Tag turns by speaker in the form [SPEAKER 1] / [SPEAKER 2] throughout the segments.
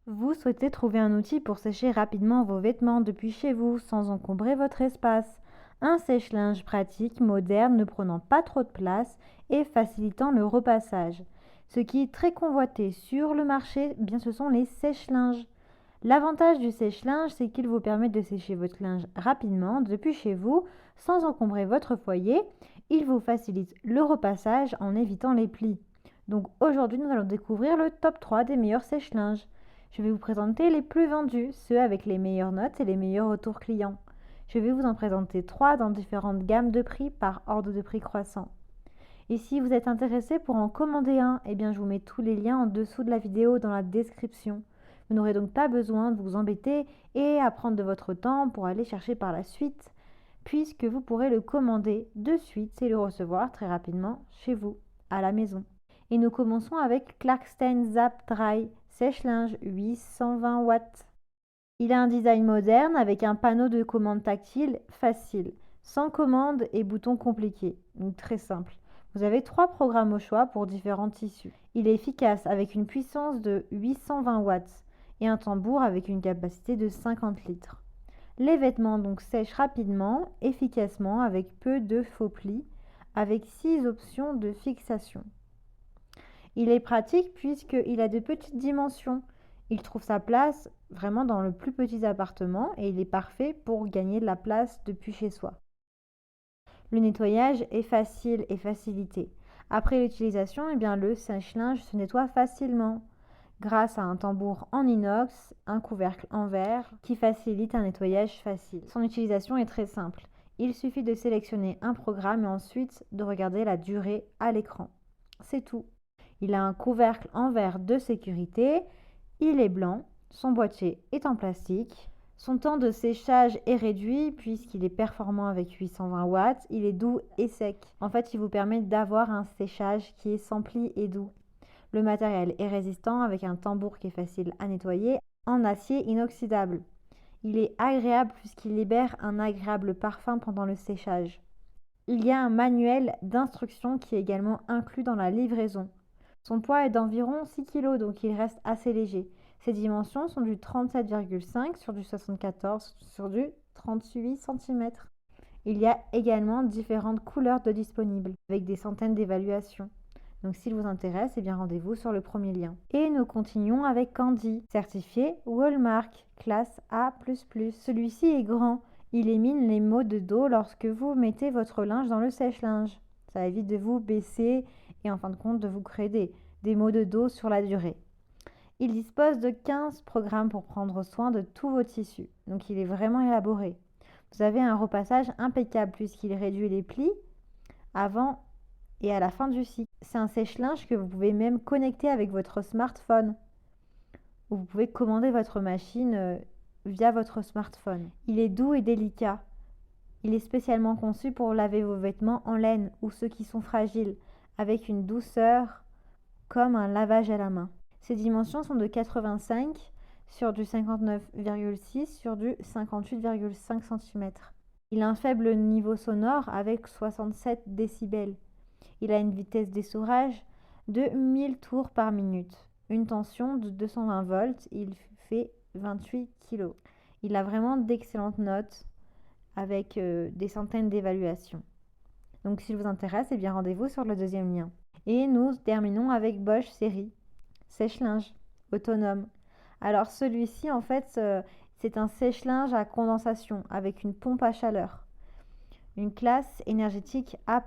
[SPEAKER 1] Vous souhaitez trouver un outil pour sécher rapidement vos vêtements depuis chez vous sans encombrer votre espace. Un sèche-linge pratique, moderne, ne prenant pas trop de place et facilitant le repassage. Ce qui est très convoité sur le marché, eh bien ce sont les sèche-linges. L'avantage du sèche-linge, c'est qu'il vous permet de sécher votre linge rapidement depuis chez vous sans encombrer votre foyer. Il vous facilite le repassage en évitant les plis. Donc aujourd'hui, nous allons découvrir le top 3 des meilleurs sèche-linges. Je vais vous présenter les plus vendus, ceux avec les meilleures notes et les meilleurs retours clients. Je vais vous en présenter 3 dans différentes gammes de prix par ordre de prix croissant. Et si vous êtes intéressé pour en commander un, eh bien je vous mets tous les liens en dessous de la vidéo dans la description. Vous n'aurez donc pas besoin de vous embêter et à prendre de votre temps pour aller chercher par la suite, puisque vous pourrez le commander de suite et le recevoir très rapidement chez vous, à la maison. Et nous commençons avec Clarksten Zap Dry sèche-linge 820 watts. Il a un design moderne avec un panneau de commande tactile facile, sans commande et boutons compliqués, donc très simple. Vous avez 3 programmes au choix pour différents tissus. Il est efficace avec une puissance de 820 watts et un tambour avec une capacité de 50 litres. Les vêtements donc sèchent rapidement, efficacement avec peu de faux plis, avec 6 options de fixation. Il est pratique puisqu'il a de petites dimensions. Il trouve sa place vraiment dans le plus petit appartement et il est parfait pour gagner de la place depuis chez soi. Le nettoyage est facile et facilité. Après l'utilisation, eh bien, le sèche-linge se nettoie facilement grâce à un tambour en inox, un couvercle en verre qui facilite un nettoyage facile. Son utilisation est très simple. Il suffit de sélectionner un programme et ensuite de regarder la durée à l'écran. C'est tout. Il a un couvercle en verre de sécurité, il est blanc, son boîtier est en plastique. Son temps de séchage est réduit puisqu'il est performant avec 820 watts, il est doux et sec. En fait, il vous permet d'avoir un séchage qui est sans plis et doux. Le matériel est résistant avec un tambour qui est facile à nettoyer en acier inoxydable. Il est agréable puisqu'il libère un agréable parfum pendant le séchage. Il y a un manuel d'instruction qui est également inclus dans la livraison. Son poids est d'environ 6 kg, donc il reste assez léger. Ses dimensions sont du 37,5 sur du 74 sur du 38 cm. Il y a également différentes couleurs de disponibles, avec des centaines d'évaluations. Donc s'il vous intéresse, eh bien rendez-vous sur le premier lien. Et nous continuons avec Candy, certifié Walmart, classe A++. Celui-ci est grand. Il élimine les maux de dos lorsque vous mettez votre linge dans le sèche-linge. Ça évite de vous baisser et en fin de compte de vous créer des maux de dos sur la durée. Il dispose de 15 programmes pour prendre soin de tous vos tissus. Donc il est vraiment élaboré. Vous avez un repassage impeccable puisqu'il réduit les plis avant et à la fin du cycle. C'est un sèche-linge que vous pouvez même connecter avec votre smartphone. Ou vous pouvez commander votre machine via votre smartphone. Il est doux et délicat. Il est spécialement conçu pour laver vos vêtements en laine ou ceux qui sont fragiles, avec une douceur comme un lavage à la main. Ses dimensions sont de 85 sur du 59,6 sur du 58,5 cm. Il a un faible niveau sonore avec 67 décibels. Il a une vitesse d'essorage de 1000 tours par minute, une tension de 220 volts, il fait 28 kg. Il a vraiment d'excellentes notes avec des centaines d'évaluations. Donc s'il vous intéresse, eh bien rendez-vous sur le deuxième lien. Et nous terminons avec Bosch Série, sèche-linge autonome. Alors celui-ci, en fait, c'est un sèche-linge à condensation avec une pompe à chaleur. Une classe énergétique A++.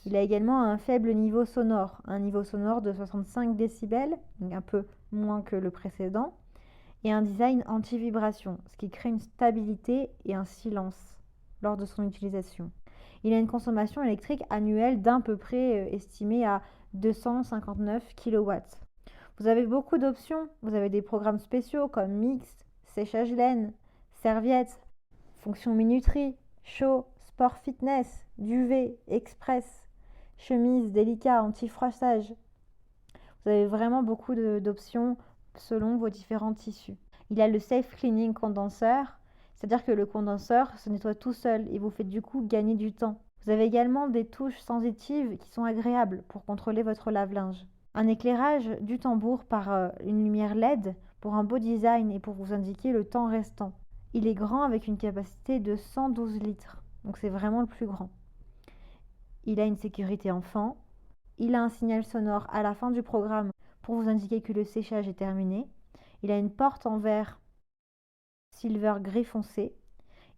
[SPEAKER 1] Il a également un faible niveau sonore, un niveau sonore de 65 décibels, donc un peu moins que le précédent, et un design anti-vibration, ce qui crée une stabilité et un silence lors de son utilisation. Il a une consommation électrique annuelle d'à peu près estimée à 259 kW. Vous avez beaucoup d'options. Vous avez des programmes spéciaux comme mix, séchage laine, serviette, fonction minuterie, chaud, sport fitness, duvet, express, chemise délicat, anti-froissage. Vous avez vraiment beaucoup d'options selon vos différents tissus. Il a le Safe Cleaning Condenseur, c'est-à-dire que le condenseur se nettoie tout seul et vous fait du coup gagner du temps. Vous avez également des touches sensitives qui sont agréables pour contrôler votre lave-linge. Un éclairage du tambour par une lumière LED pour un beau design et pour vous indiquer le temps restant. Il est grand avec une capacité de 112 litres, donc c'est vraiment le plus grand. Il a une sécurité enfant. Il a un signal sonore à la fin du programme pour vous indiquer que le séchage est terminé. Il a une porte en verre silver gris foncé.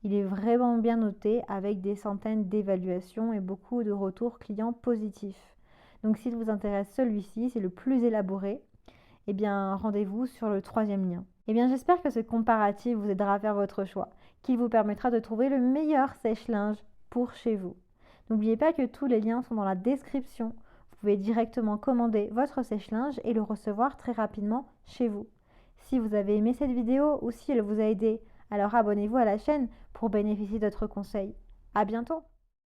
[SPEAKER 1] Il est vraiment bien noté avec des centaines d'évaluations et beaucoup de retours clients positifs. Donc s'il vous intéresse celui-ci, c'est le plus élaboré, eh bien rendez-vous sur le 3e lien. Eh bien j'espère que ce comparatif vous aidera à faire votre choix, qu'il vous permettra de trouver le meilleur sèche-linge pour chez vous. N'oubliez pas que tous les liens sont dans la description. Vous pouvez directement commander votre sèche-linge et le recevoir très rapidement chez vous. Si vous avez aimé cette vidéo ou si elle vous a aidé, alors abonnez-vous à la chaîne pour bénéficier d'autres conseils. À bientôt!